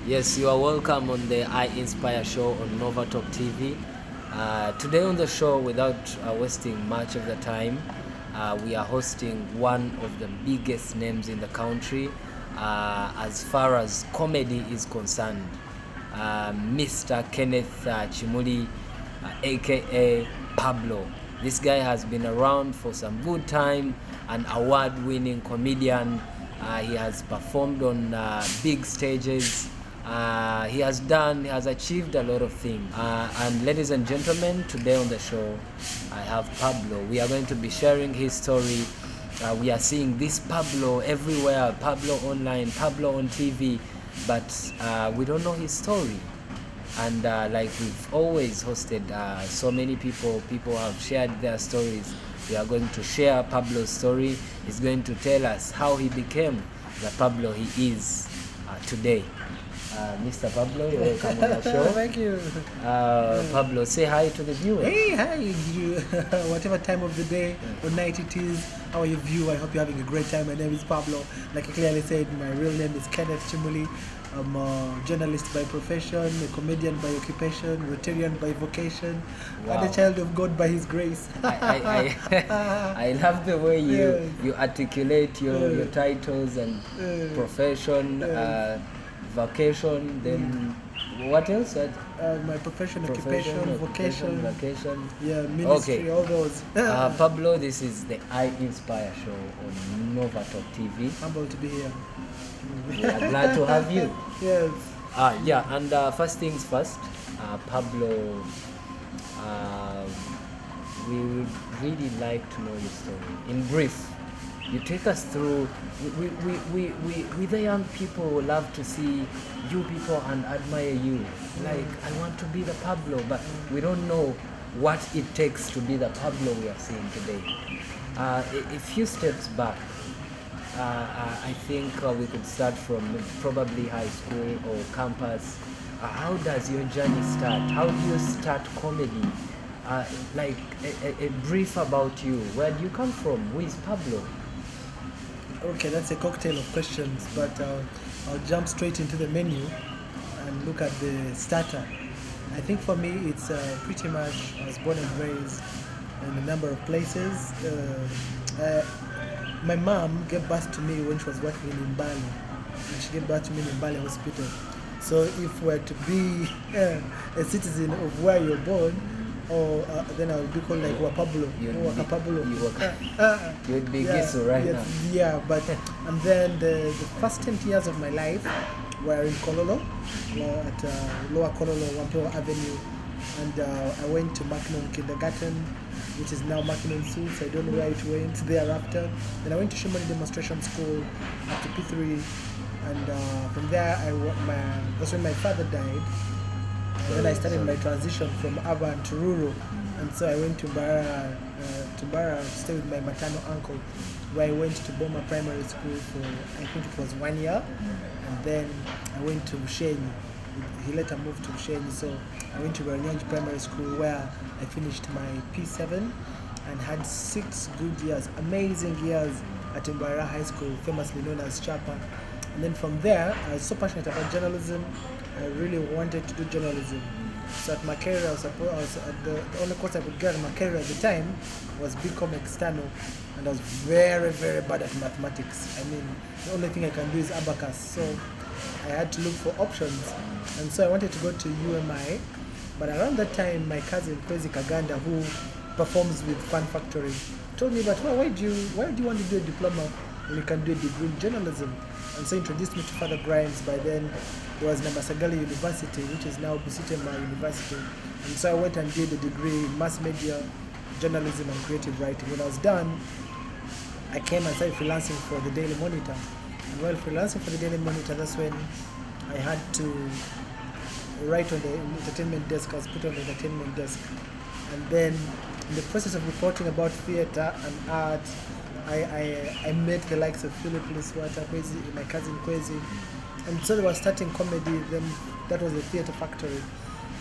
Yes, you are welcome on the I Inspire show on Nova Talk TV. Today on the show, without wasting much of the time, we are hosting one of the biggest names in the country as far as comedy is concerned, Mr. Kenneth Chimuli, aka Pablo. This guy has been around for some good time, an award-winning comedian. He has performed on big stages. He has achieved a lot of things. And ladies and gentlemen, today on the show, I have Pablo. We are going to be sharing his story. We are seeing this Pablo everywhere, Pablo online, Pablo on TV, but we don't know his story. And like we've always hosted so many people have shared their stories. We are going to share Pablo's story. He's going to tell us how he became the Pablo he is today. Mr. Pablo, you're welcome on the show. Thank you. Pablo, say hi to the viewers. Hey, hi, you. Whatever time of the day or night it is, how are you, viewer? I hope you're having a great time. My name is Pablo. Like I clearly said, my real name is Kenneth Chimuli. I'm a journalist by profession, a comedian by occupation, Rotarian by vocation, Wow. and a child of God by His grace. I love the way Yes. you articulate your titles and profession, vacation, then what else? My profession, occupation, vocation, vacation. yeah, ministry, Okay. all those. Pablo, this is the I Inspire show on Nova Talk TV. Humble to be here. We are glad to have you. Yes. Yeah, and first things first, Pablo, we would really like to know your story. In brief, you take us through. We the young people love to see you people and admire you. Like, I want to be the Pablo, but we don't know what it takes to be the Pablo we are seeing today. A few steps back, I think we could start from probably high school or campus. How does your journey start? How do you start comedy? Like a brief about you. Where do you come from? Who is Pablo? Okay, that's a cocktail of questions, but I'll jump straight into the menu and look at the starter. I think for me, it's pretty much, I was born and raised in a number of places. My mom gave birth to me when she was working in Mbali, and she gave birth to me in Mbali Hospital. So if we're to be a citizen of where you're born, or then I would be called like Pablo. You'd be Yeah, Gisu right yes, now. Yeah, but and then the first 20 years of my life were in Kololo, at Lower Kololo, Wampeo Avenue, and I went to Mackinnon Kindergarten, which is now Mackinnon Suits. I don't know where it went thereafter. Then I went to Shimoni Demonstration School up to P3, and from there that's when my father died. And then I started my transition from urban to rural, and so I went to Bara to stay with my maternal uncle, where I went to Boma Primary School for, I think it was 1 year, and then I went to Bushenyi. He later moved to Bushenyi, so I went to Ranyanji Primary School, where I finished my P7 and had 6 good years, amazing years at Mbara High School, famously known as Chapa. And then from there, I was so passionate about journalism. I really wanted to do journalism. So at Makerere, the only course I could get at Makerere at the time was BCom external, and I was very, very bad at mathematics. I mean, the only thing I can do is abacus. So I had to look for options, and so I wanted to go to UMI. But around that time, my cousin Kwezi Kaganda, who performs with Fun Factory, told me, "But why do you want to do a diploma when you can do a degree in journalism?" And so introduced me to Father Grimes. By then, there was Namasagali University, which is now Busitema University. And so I went and did a degree in mass media, journalism, and creative writing. When I was done, I came and started freelancing for the Daily Monitor. And while freelancing for the Daily Monitor, that's when I had to write on the entertainment desk. I was put on the entertainment desk. And then, in the process of reporting about theatre and art, I met the likes of Philip Liswata, Kwezi, my cousin Kwezi. And so they were starting comedy, then that was the Theatre Factory.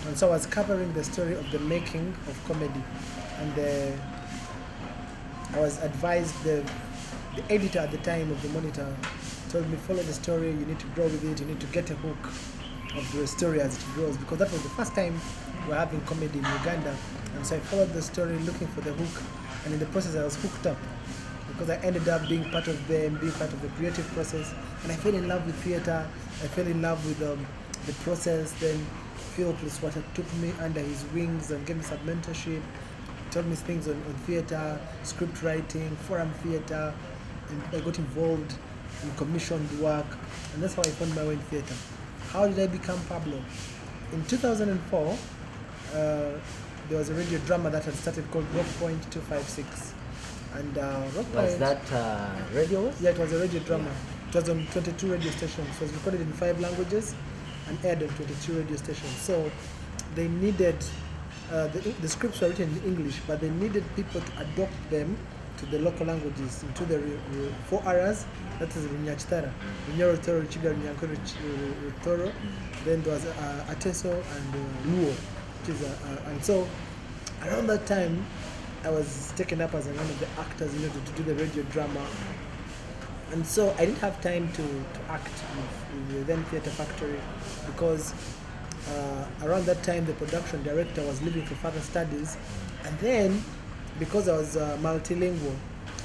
And so I was covering the story of the making of comedy. And I was advised, the editor at the time of the Monitor told me, follow the story, you need to grow with it, you need to get a hook of the story as it grows, because that was the first time we were having comedy in Uganda. And so I followed the story looking for the hook, and in the process I was hooked up, because I ended up being part of them, being part of the creative process, and I fell in love with theater. I fell in love with the process. Then Phil Pluswata took me under his wings and gave me some mentorship, told me things on theater, script writing, forum theater, and I got involved in commissioned work, and that's how I found my way in theater. How did I become Pablo? In 2004, there was a radio drama that had started called Rock Point 256. And Rock Point... Was that radio? Yeah, it was a radio drama. It was on 22 radio stations. It was recorded in 5 languages and aired on 22 radio stations. So they needed, the scripts were written in English, but they needed people to adopt them to the local languages, into the 4 areas. That is Runyachitara, Runyoro Toro, Chiga, Runyankoro, Toro. Then there was Ateso and Luo. Which is, and so around that time, I was taken up as one of the actors in order to do the radio drama. And so I didn't have time to act with the then Theatre Factory, because around that time the production director was leaving for further studies. And then, because I was multilingual,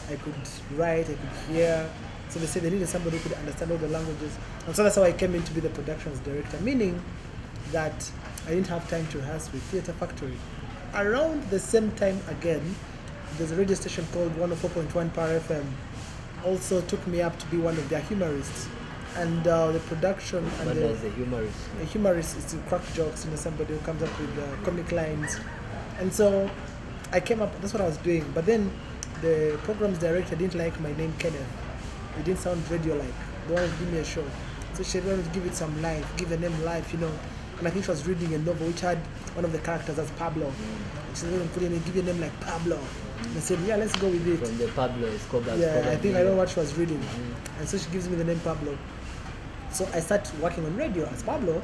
I could write, I could hear. So they said they needed somebody who could understand all the languages. And so that's how I came in to be the productions director, meaning that I didn't have time to rehearse with Theatre Factory. Around the same time again, there's a radio station called 104.1 Power FM also took me up to be one of their humorists. And the production... What does a humorist mean? A humorist is to crack jokes, somebody who comes up with comic lines. And so I came up, that's what I was doing. But then the program's director didn't like my name, Kenneth. It didn't sound radio-like. They wanted to give me a show. So she wanted to give it some life, give the name life, And I think she was reading a novel which had one of the characters as Pablo. And she said, give you a name like Pablo. And I said, yeah, let's go with it. From the Pablo Escobar. Yeah, I think I know what she was reading. And so she gives me the name Pablo. So I start working on radio as Pablo.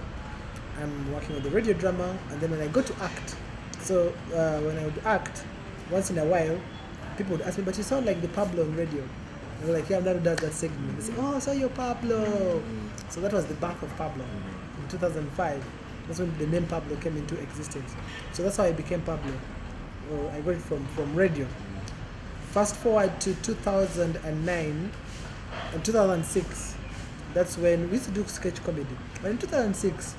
I'm working on the radio drama, and then when I go to act, so when I would act, once in a while, people would ask me, but you sound like the Pablo on radio. And they're like, yeah, I'm not who does that segment. They say, oh, so you're Pablo. So that was the birth of Pablo in 2005. That's when the name Pablo came into existence. So that's how I became Pablo. I got it from radio. Fast forward to 2009 and 2006. That's when we used to do sketch comedy. But in 2006,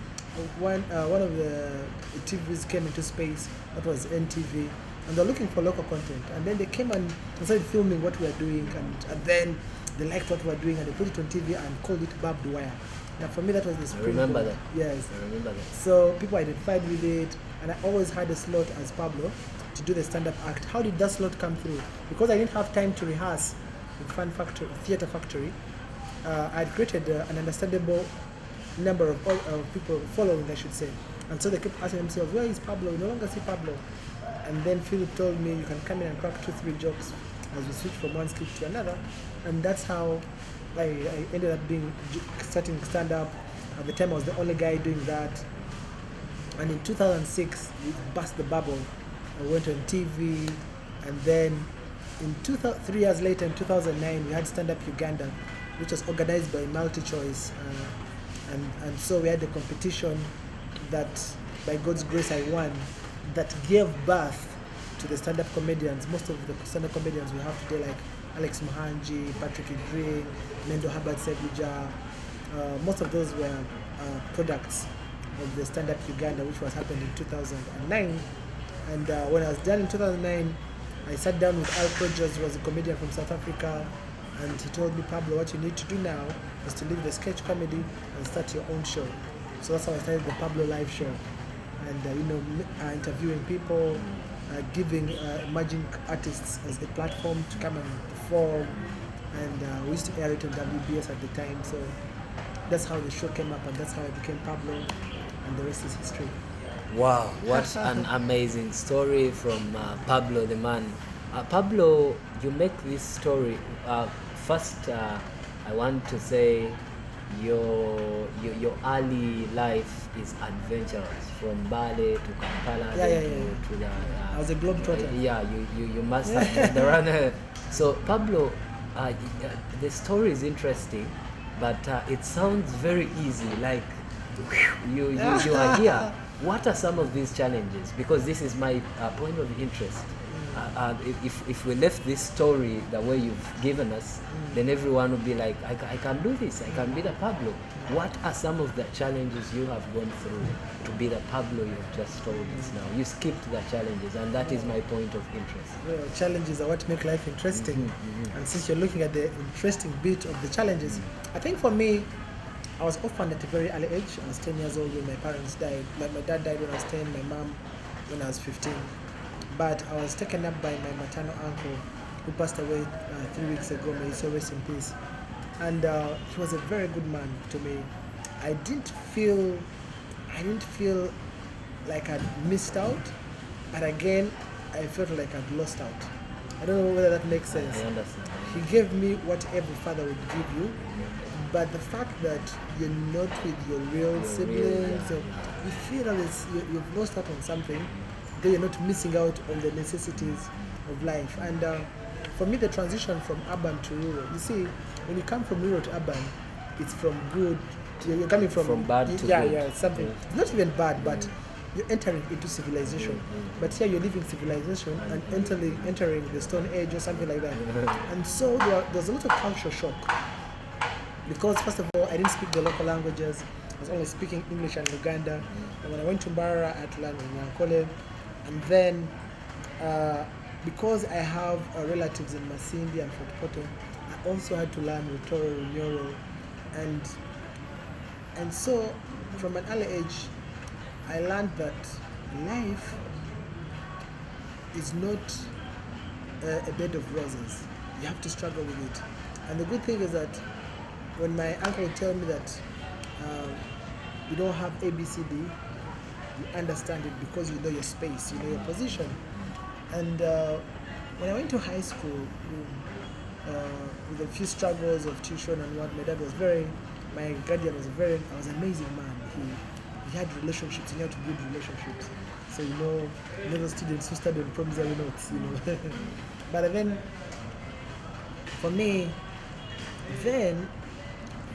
one of the TVs came into space. That was NTV. And they're looking for local content. And then they came and started filming what we were doing. And then they liked what we were doing. And they put it on TV and called it Barbed Wire. Now for me, that was the springboard. I remember that. Yes. I remember that. So people identified with it. And I always had a slot as Pablo to do the stand-up act. How did that slot come through? Because I didn't have time to rehearse with Theatre Factory. I had created an understandable number of people following, I should say. And so they kept asking themselves, where is Pablo? We no longer see Pablo. And then Philip told me, you can come in and crack 2-3 jokes as we switch from one script to another. And that's how I ended up starting stand-up. At the time, I was the only guy doing that. And in 2006, we burst the bubble. I went on TV. And then 3 years later, in 2009, we had Stand Up Uganda, which was organized by MultiChoice. And so we had a competition that, by God's grace, I won, that gave birth to the stand-up comedians. Most of the stand-up comedians we have today, like Alex Muhanji, Patrick Idring, Mendo Habad Seguja, most of those were products of the Stand Up Uganda, which was happened in 2009. And when I was done in 2009, I sat down with Al Rogers, who was a comedian from South Africa, and he told me, Pablo, what you need to do now is to leave the sketch comedy and start your own show. So that's how I started the Pablo Live Show. And interviewing people, giving emerging artists as a platform to come and perform. And we used to air it on WBS at the time. So that's how the show came up, and that's how I became Pablo, and the rest is history. Wow, what an amazing story from Pablo the man. Pablo, you make this story. First, I want to say your early life is adventurous, from Bali to Kampala to the. I was a globetrotter. Yeah, you must have been the runner. So Pablo, the story is interesting. but it sounds very easy. Like you are here. What are some of these challenges? Because this is my point of interest. If we left this story the way you've given us, then everyone would be like, I can do this, I can be the Pablo. What are some of the challenges you have gone through to be the Pablo you've just told us now? You skipped the challenges, and that is my point of interest. Well, challenges are what make life interesting. And since you're looking at the interesting bit of the challenges, I think for me, I was orphaned at a very early age. I was 10 years old when my parents died. My dad died when I was 10, my mom when I was 15. But I was taken up by my maternal uncle who passed away 3 weeks ago. May he so rest in peace. And he was a very good man to me. I didn't feel like I'd missed out, but again, I felt like I'd lost out. I don't know whether that makes sense. I understand. He gave me what every father would give you, but the fact that you're not with your real siblings, or you feel that you've lost out on something, then you're not missing out on the necessities of life. And for me, the transition from urban to rural, you see, when you come from rural to urban, it's from good, you're coming from bad to yeah, good. Yeah, something. It's not even bad, but you're entering into civilization. But here you're leaving civilization and entering the Stone Age or something like that. And so there's a lot of culture shock. Because first of all, I didn't speak the local languages. I was only speaking English and Luganda. And when I went to Mbara, I had to learn Nyankole. And then, because I have relatives in Masindi and Fort Portal, I also had to learn Rutoro, Runyoro. And so, from an early age, I learned that life is not a bed of roses. You have to struggle with it. And the good thing is that when my uncle would tell me that you don't have ABCD, you understand it because you know your space, you know your position. And when I went to high school, with a few struggles of tuition and what, my guardian was I was an amazing man. He had relationships, he had good relationships. So you know those students who study on promissory notes, you know. But then, for me,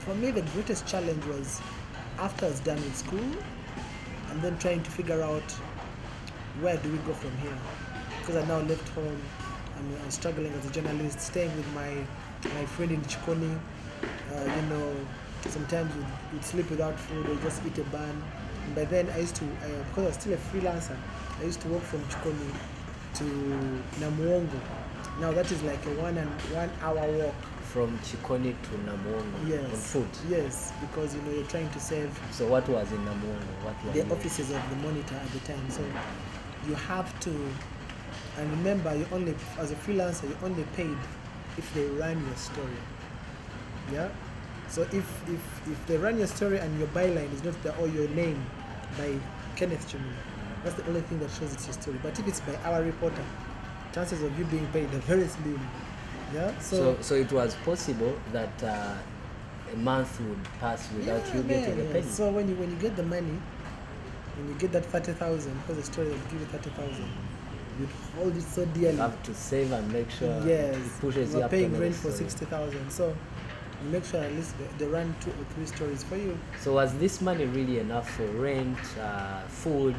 the greatest challenge was after I was done with school, and then trying to figure out where do we go from here. Because I now left home, I was struggling as a journalist, staying with my friend in Chikoni. You know, sometimes we'd sleep without food or just eat a bun. And by then I used to, because I was still a freelancer, I used to walk from Chikoni to Namuongo. Now that is like a 1 hour walk. From Chikoni to Namuongo on foot? Yes, because you know you're trying to save. So what was in Namuongo? The offices of the monitor at the time. So you have to, and remember, as a freelancer, you're only paid if they run your story. Yeah. So if they run your story and your byline is not or your name by Kenneth Chimini, that's the only thing that shows it's your story. But if it's by our reporter, chances of you being paid are very slim. Yeah. So it was possible that a month would pass without you getting a penny. So when you get the money, when you get that 30,000, because the story will give you 30,000, you hold it so dearly. You have to save and make sure it pushes you up. Paying rent for 60,000, so you make sure at least they run 2 or 3 stories for you. So was this money really enough for rent, food,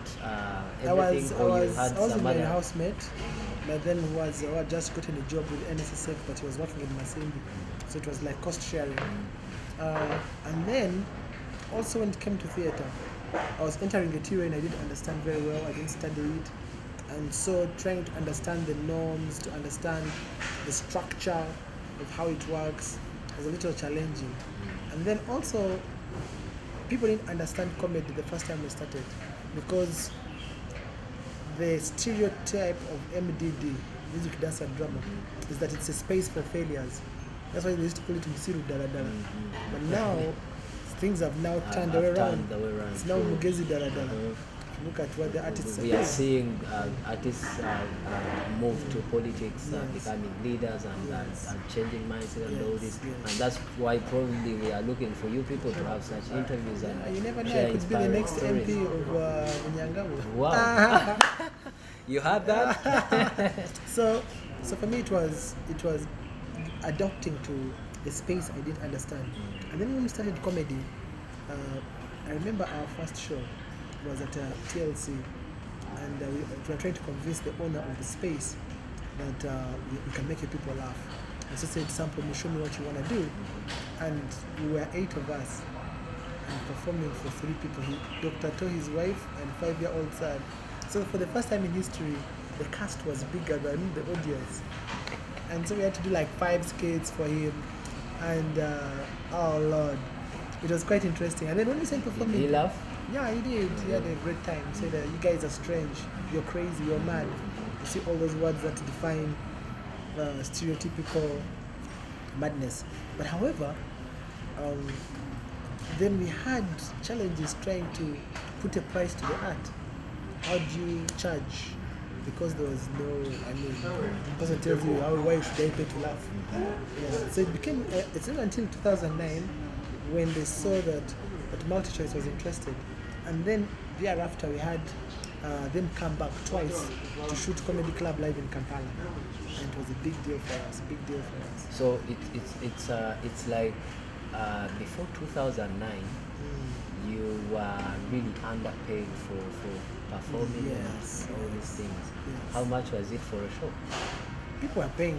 everything? I was with my housemate, but then who had just gotten a job with NSSF, but he was working in Masindi, so it was like cost sharing. And then also when it came to theatre, I was entering a terrain I didn't understand very well. I didn't study it, and so trying to understand the norms, to understand the structure of how it works was a little challenging. And then also, people didn't understand comedy the first time we started, because the stereotype of MDD, music, dance and drama, is that it's a space for failures. That's why they used to call it Msiru Daradara. But now, things have now turned the way around. It's now Mugezi Daradara. Look at what the artists are doing. We are seeing artists move to politics, becoming leaders and changing mindset and all this. And that's why probably we are looking for you people to have such interviews and you never know, share I could be the next stories. MP of Unyangabu. Wow. You had that? So for me it was adapting to a space I didn't understand. And then when we started comedy, I remember our first show was at TLC, and we were trying to convince the owner of the space that we can make your people laugh. And so said, sample me, show me what you want to do. And we were 8 of us and performing for 3 people. Dr. To, his wife, and 5-year-old son. So for the first time in history, the cast was bigger than the audience. And so we had to do like 5 skits for him. And oh Lord, it was quite interesting. And then when we started performing, Did he laugh? yeah, he did. He had a great time. He said, you guys are strange, you're crazy, you're mad. You see all those words that define stereotypical madness. But however, then we had challenges trying to put a price to the art. How do you charge? Because there was no, the person tells you, why should I pay to laugh? Yeah. So it became, it's not until 2009 when they saw that MultiChoice was interested. And then thereafter we had them come back twice to shoot Comedy Club live in Kampala. And it was a big deal for us, So it's like before 2009, you were really underpaid for performing and all these things. Yes. How much was it for a show? People were paying,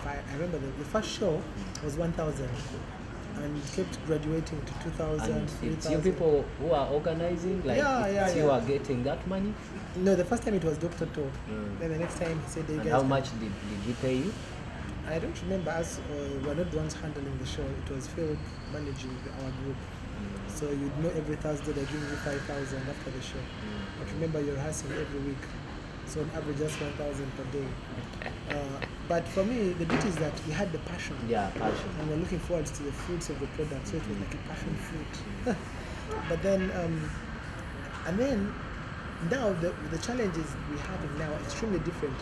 I remember the first show was 1,000 and it kept graduating to 2,000, And it's 3,000. you people who are organizing, like you are getting that money? No, the first time it was Dr. To. Then the next time he said, And how much did he pay you? I don't remember, as we were not the ones handling the show. It was Phil managing our group. So you'd know every Thursday they're giving you 5,000 after the show. But remember, you're rehearsing every week. So on average, just 1,000 per day. But for me, the beauty is that we had the passion. Yeah, passion. And we're looking forward to the fruits of the product. So it was like a passion fruit. But then, and then, now the challenges we have now are extremely different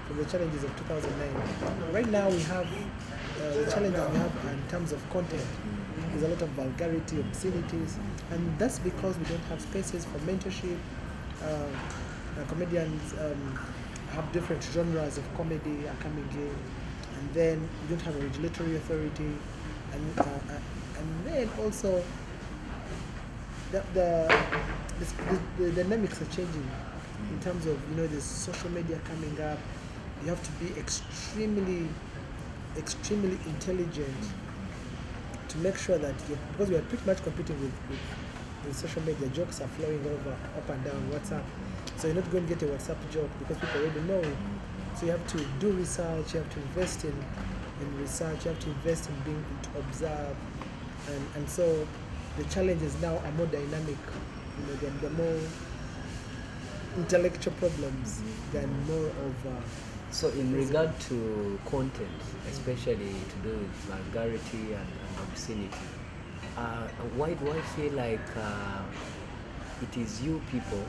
from the challenges of 2009. Right now we have the challenges we have in terms of content. There's a lot of vulgarity, obscenities, and that's because we don't have spaces for mentorship. Comedians have different genres of comedy are coming in, and then we don't have a regulatory authority, and then also the dynamics are changing in terms of there's social media coming up. You have to be extremely intelligent to make sure that because we are pretty much competing with social media. Jokes are flowing over up and down WhatsApp, so you're not going to get a WhatsApp joke because people already know it. So you have to do research, you have to invest in research, you have to invest in being to observe, and so the challenges now are more dynamic. They're more intellectual problems than more of. So in regard to content, especially to do with vulgarity and obscenity, why do I feel like it is you people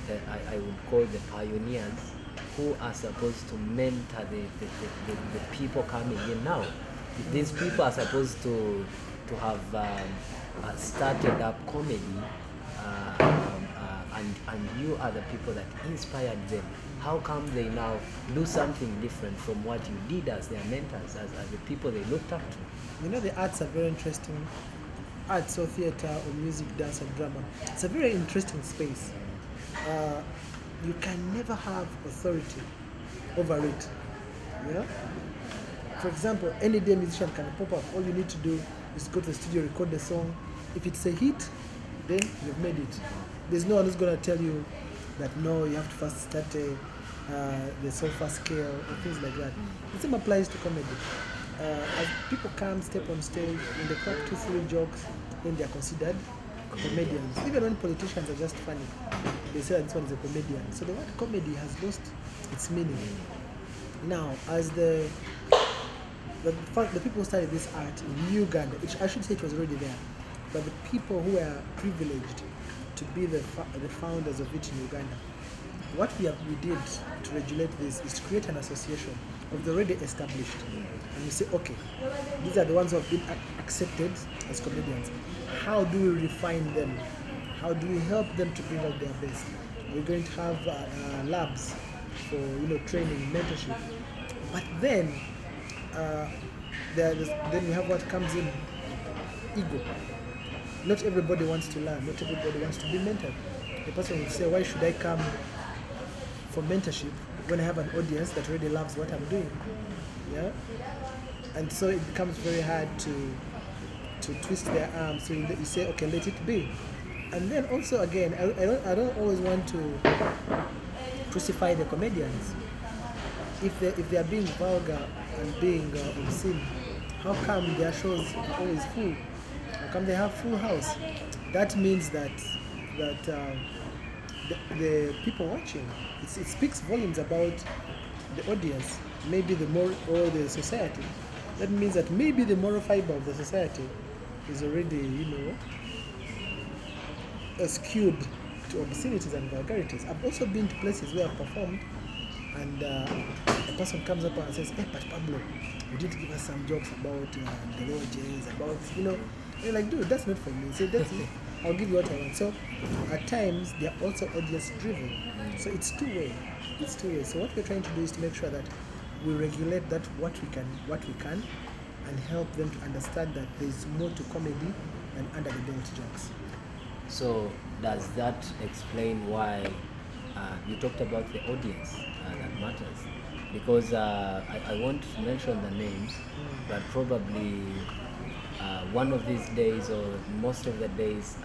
that I would call the pioneers who are supposed to mentor the people coming in now? These people are supposed to have started up comedy, and you are the people that inspired them. How come they now do something different from what you did as their mentors, as the people they looked up to? The arts are very interesting. Arts or theater or music, dance or drama. It's a very interesting space. You can never have authority over it. For example, any day musician can pop up. All you need to do is go to the studio, record the song. If it's a hit, then you've made it. There's no one who's going to tell you that no, you have to first start the solfa scale or things like that. The same applies to comedy. As people come, step on stage, when they crack 2-3 jokes, then they are considered comedians. Even when politicians are just funny, they say that this one is a comedian. So the word comedy has lost its meaning. Now, as the people who started this art in Uganda, which I should say it was already there, but the people who were privileged to be the founders of it in Uganda, what we did to regulate this is to create an association of the already established. And we say, okay, these are the ones who have been accepted as comedians. How do we refine them? How do we help them to bring out their best? We're going to have labs for training, mentorship. But then then you have what comes in, ego. Not everybody wants to learn. Not everybody wants to be mentored. The person will say, why should I come for mentorship when I have an audience that already loves what I'm doing? Yeah, and so it becomes very hard to twist their arms. So you say, okay, let it be. And then also again, I don't always want to crucify the comedians. If they are being vulgar and being obscene, how come their shows are always full? How come they have full house? That means that the people watching, it speaks volumes about the audience, maybe the moral or the society. That means that maybe the moral fiber of the society is already, skewed to obscenities and vulgarities. I've also been to places where I've performed, and a person comes up and says, "Hey, but Pablo, you did give us some jokes about the lodges, about You're like, dude, that's not for me. Say that's it. I'll give you what I want." So at times they are also audience driven. So it's two way. It's two way. So what we're trying to do is to make sure that we regulate that what we can, and help them to understand that there's more to comedy than under the belt jokes. So does that explain why you talked about the audience that matters? Because I won't mention the names, but probably one of these days or most of the days,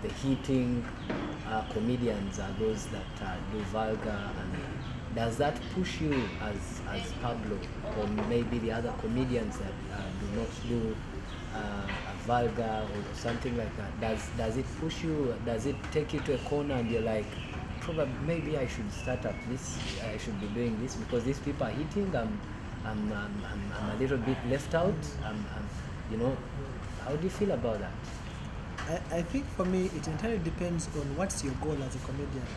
the hitting comedians are those that do vulgar. And does that push you as Pablo, or maybe the other comedians that do not do vulgar or something like that? Does it push you? Does it take you to a corner and you're like, probably maybe I should start up this. I should be doing this because these people are hitting. I'm a little bit left out. How do you feel about that? I think for me it entirely depends on what's your goal as a comedian.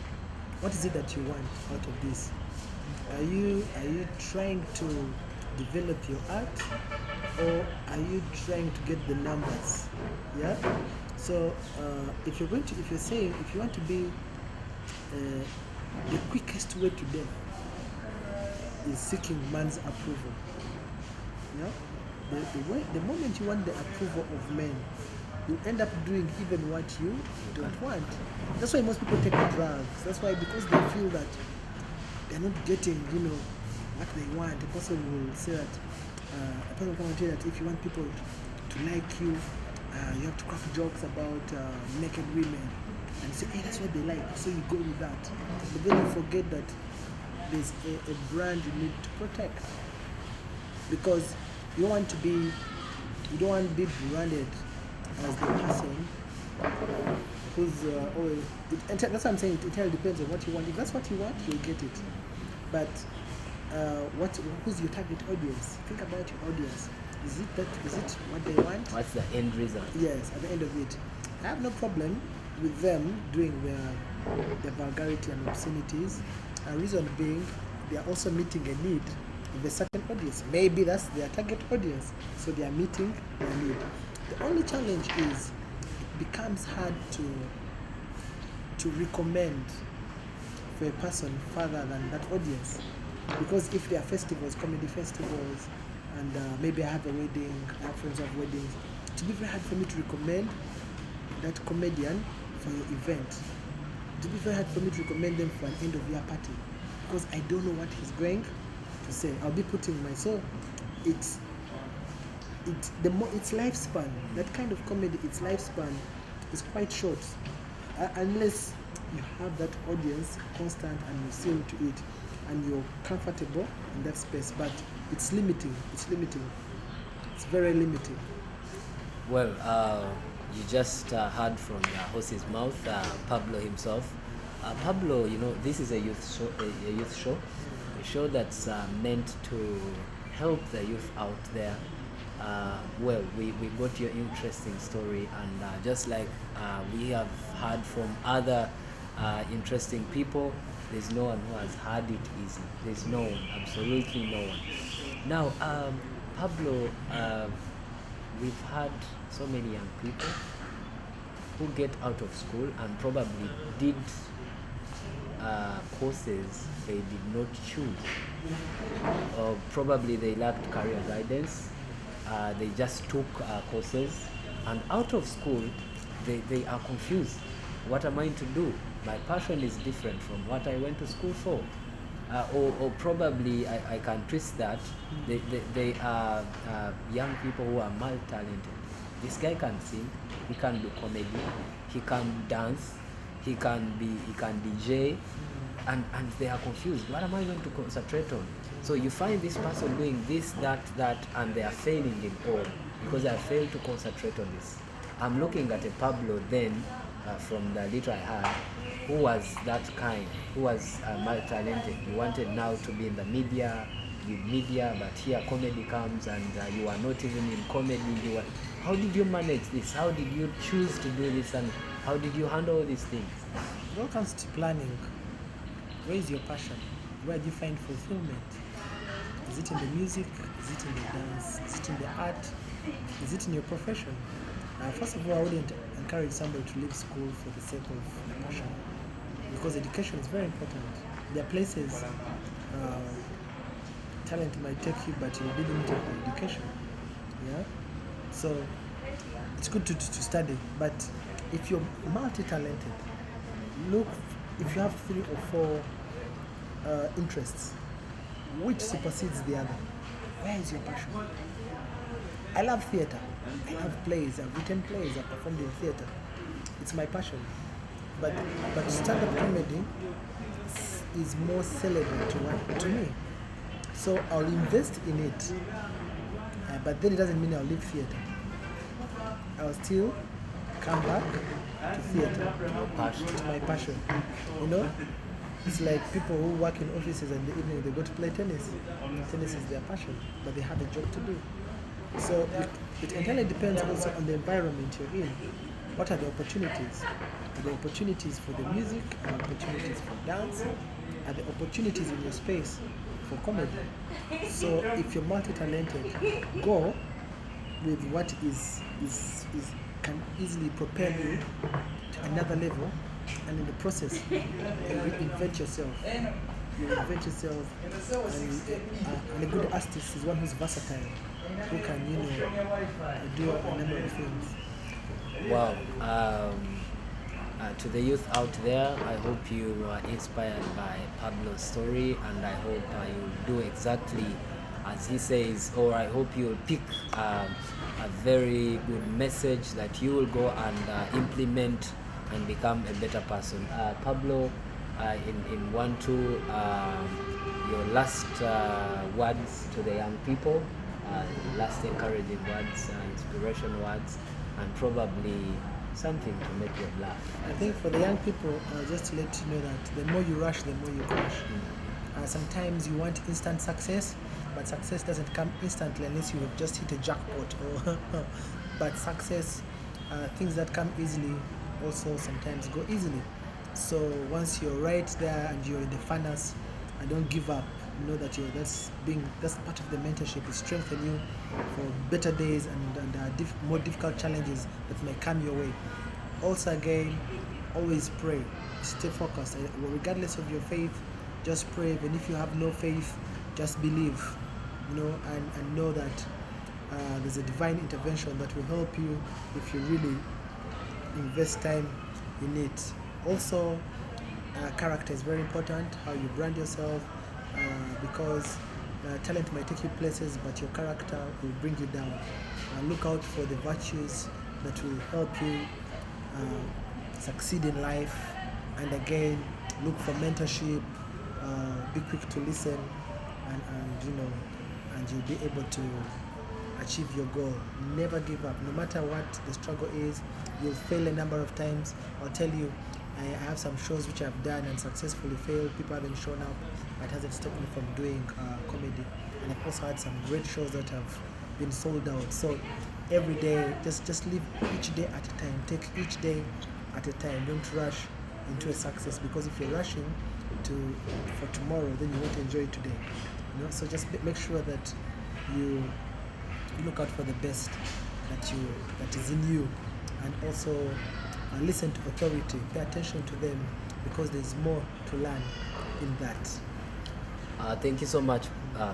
What is it that you want out of this? Are you trying to develop your art, or are you trying to get the numbers? Yeah. So if you're saying if you want to be the quickest way to death is seeking man's approval. Yeah. The moment you want the approval of men, you end up doing even what you don't want. That's why most people take drugs. That's why, because they feel that they're not getting, what they want. A person will say that, a person will come and tell you that if you want people to like you, you have to crack jokes about naked women. And say, hey, that's what they like. So you go with that. But then you forget that there's a brand you need to protect. Because you don't want to be branded as the person who's that's what I'm saying. It entirely depends on what you want. If that's what you want, you'll get it. But who's your target audience? Think about your audience. Is it what they want? What's the end result? Yes, at the end of it, I have no problem with them doing their vulgarity and obscenities. A reason being, they are also meeting a need of a certain audience. Maybe that's their target audience, so they are meeting their need. The only challenge is it becomes hard to recommend for a person further than that audience, because if there are festivals, comedy festivals, and maybe I have a wedding, I have friends who have weddings, it will be very hard for me to recommend that comedian for your event. It will be very hard for me to recommend them for an end of year party, because I don't know what he's going to say. I'll be putting my its lifespan. That kind of comedy, its lifespan is quite short, unless you have that audience constant and you sing to it and you're comfortable in that space. But it's limiting. It's very limiting. Well, you just heard from the horse's mouth, Pablo himself. Pablo, this is a youth show, a show that's meant to help the youth out there. Well, we got your interesting story, and just like we have heard from other interesting people, there's no one who has had it easy. There's no one, absolutely no one. Now, Pablo, we've had so many young people who get out of school and probably did courses they did not choose, or probably they lacked career guidance, they just took courses, and out of school, they are confused. What am I to do? My passion is different from what I went to school for. Or probably I can twist that. They are young people who are multi-talented. This guy can sing, he can do comedy, he can dance, he can DJ, and they are confused. What am I going to concentrate on? So you find this person doing this, that, and they are failing in all because they have failed to concentrate on this. I'm looking at a Pablo then, from the little I had, who was that kind, who was multi-talented. You wanted now to be in the media, with media, but here comedy comes, and you are not even in comedy. How did you manage this? How did you choose to do this, and how did you handle these things? It all comes to planning. Where is your passion? Where do you find fulfillment? Is it in the music? Is it in the dance? Is it in the art? Is it in your profession? First of all, I wouldn't encourage somebody to leave school for the sake of the passion, because education is very important. There are places talent might take you, but you didn't take the education. Yeah, so it's good to study, but if you're multi-talented, look, if you have 3 or 4 interests, which supersedes the other? Where is your passion? I love theater. I love plays. I've written plays. I've performed in theater. It's my passion. But stand-up comedy is more sellable to me. So I'll invest in it. But then it doesn't mean I'll leave theater. I'll still come back to theater. It's my passion. You know? It's like people who work in offices and in the evening they go to play tennis. Tennis is their passion, but they have a job to do. So it entirely depends also on the environment you're in. What are the opportunities? Are there opportunities for the music? Are there opportunities for dance? Are there opportunities in your space for comedy? So if you're multi-talented, go with what can easily propel you to another level, and in the process, you reinvent yourself. You invent yourself, and a good artist is one who's versatile, who can, do a number of things. Wow. To the youth out there, I hope you are inspired by Pablo's story, and I hope you do exactly as he says, or I hope you'll pick a very good message that you will go and implement and become a better person. Pablo, in 1-2, your last words to the young people, last encouraging words, inspiration words, and probably something to make them laugh. I think for the young people, just to let you know that the more you rush, the more you crash. Sometimes you want instant success, but success doesn't come instantly unless you have just hit a jackpot. But success, things that come easily also sometimes go easily. So once you're right there and you're in the furnace, and don't give up. Know that that's part of the mentorship. It strengthens you for better days and more difficult challenges that may come your way. Also, again, always pray. Stay focused. Regardless of your faith, just pray. Even if you have no faith, just believe. And know that there's a divine intervention that will help you if you really invest time in it. Also, character is very important. How you brand yourself. Because talent might take you places, but your character will bring you down. Look out for the virtues that will help you succeed in life. And again, look for mentorship. Be quick to listen, and you'll be able to achieve your goal. Never give up. No matter what the struggle is, you'll fail a number of times. I'll tell you, I have some shows which I've done and successfully failed. People haven't shown up. It hasn't stopped me from doing comedy. And I've also had some great shows that have been sold out. So every day, just live each day at a time. Take each day at a time. Don't rush into a success, because if you're rushing for tomorrow, then you won't enjoy today. So just make sure that you look out for the best that is in you, and also listen to authority. Pay attention to them, because there's more to learn in that. Thank you so much,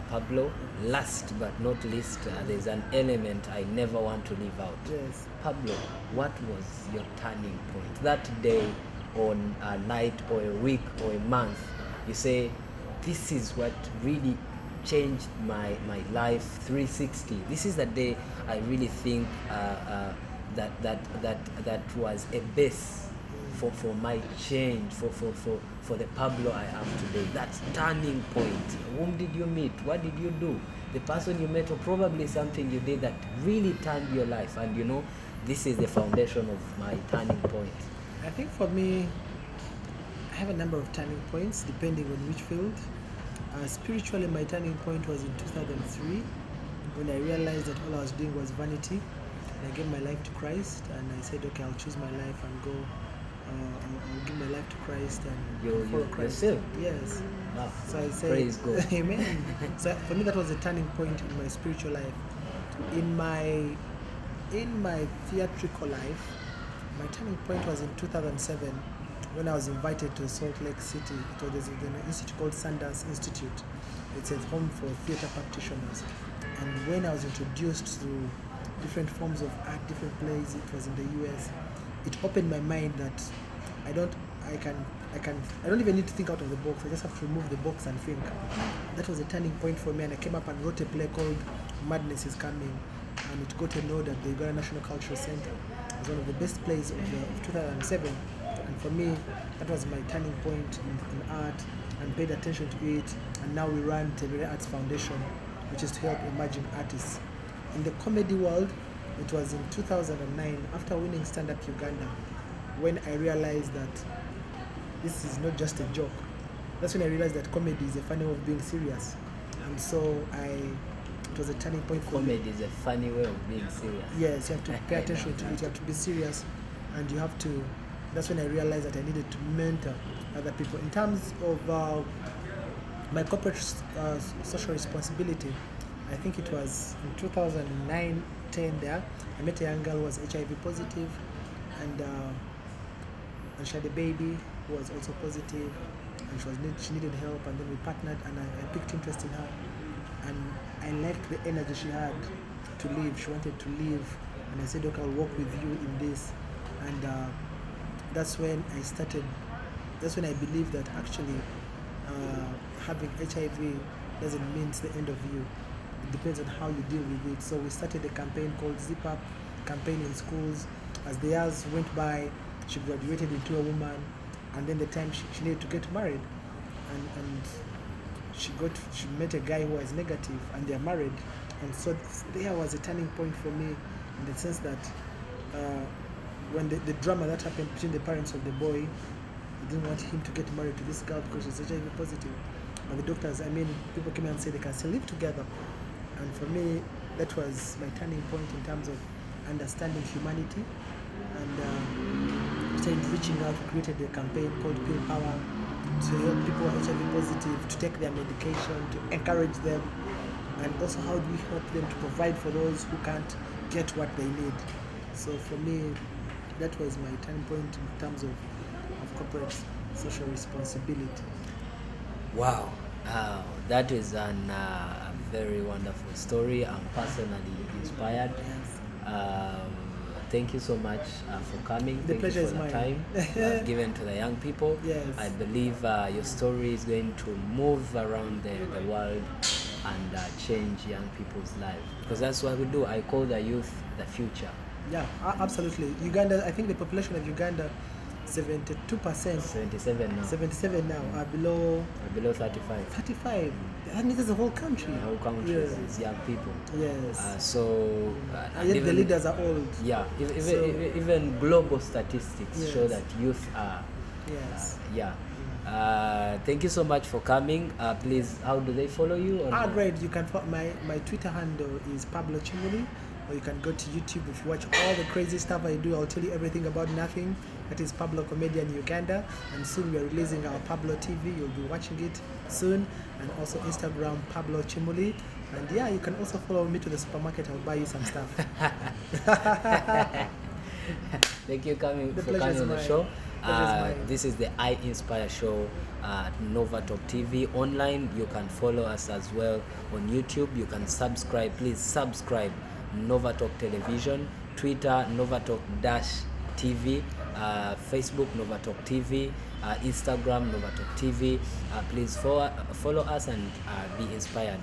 Pablo, last but not least, there's an element I never want to leave out. Yes. Pablo, what was your turning point? That day, or a night, or a week, or a month, you say, this is what really changed my life 360. This is the day I really think that was a base for my change, for the Pablo I am today. That's turning point. Whom did you meet? What did you do? The person you met, or probably something you did that really turned your life. And you know, this is the foundation of my turning point. I think for me, I have a number of turning points depending on which field. Spiritually, my turning point was in 2003 when I realized that all I was doing was vanity. And I gave my life to Christ, and I said, okay, I'll choose my life and go. I'll give my life to Christ and follow Christ. Yourself? Yes. Wow. So I said, Praise God. Amen. So for me, that was a turning point in my spiritual life. In my theatrical life, my turning point was in 2007 when I was invited to Salt Lake City. It was an institute called Sundance Institute. It's a home for theater practitioners. And when I was introduced to different forms of art, different plays, it was in the US. It opened my mind that I don't even need to think out of the box. I just have to remove the box and think. That was a turning point for me, and I came up and wrote a play called Madness is Coming, and it got a nod at the Uganda National Cultural Center. It was one of the best plays of 2007, and for me, that was my turning point in art, and paid attention to it. And now we run Tebere Arts Foundation, which is to help emerging artists. In the comedy world, it was in 2009, after winning Stand Up Uganda, when I realized that this is not just a joke. That's when I realized that comedy is a funny way of being serious. And so it was a turning point for me. Comedy is a funny way of being serious. Yes, you have to pay attention to it, you have to be serious, and you have to, that's when I realized that I needed to mentor other people. In terms of my corporate social responsibility, I think it was in 2009-10 there, I met a young girl who was HIV positive, and she had a baby who was also positive, and she needed help, and then we partnered, and I picked interest in her, and I liked the energy she had to live. She wanted to live, and I said, okay, I'll work with you in this. And that's when I believed that actually having HIV doesn't mean it's the end of you. It depends on how you deal with it. So we started a campaign called Zip Up, campaign in schools. As the years went by, she graduated into a woman, and then the time she needed to get married, and she met a guy who was negative, and they're married. And so there was a turning point for me, in the sense that when the drama that happened between the parents of the boy, they didn't want him to get married to this girl because she's HIV positive. But the doctors, people came and said they can still live together. And for me, that was my turning point in terms of understanding humanity. And started reaching out, created a campaign called Pill Power to help people who are HIV positive to take their medication, to encourage them, and also how do we help them to provide for those who can't get what they need. So for me, that was my turning point in terms of corporate social responsibility. Wow, that is a very wonderful story. I'm personally inspired. Yes. Thank you so much for coming. The Thank pleasure you is for the mine. time you have given to the young people. Yes. I believe your story is going to move around the world and change young people's lives, because that's what we do. I call the youth the future. Yeah, absolutely. Uganda, I think the population of Uganda, 72%, 77 now. 77 now, are below 35. 35. That means it's the whole country. The whole country is young people. Yes. And yet even, the leaders are old. Yeah, even global statistics show that youth are. Yes. Thank you so much for coming. Please, how do they follow you? Great. You can follow my Twitter handle is Pablo Chimuli, or you can go to YouTube. If you watch all the crazy stuff I do, I'll tell you everything about nothing. That is Pablo Comedian Uganda, and soon we are releasing our Pablo TV. You'll be watching it soon, and also Instagram Pablo Chimuli. And yeah, you can also follow me to the supermarket. I'll buy you some stuff. Thank you for coming on the mine. show. This is the I Inspire show at Nova Talk TV. Online, you can follow us as well on YouTube. You can subscribe. Please subscribe Nova Talk Television, Twitter Nova Talk TV, Facebook Nova Talk TV, Instagram Nova Talk TV. Please follow us and be inspired.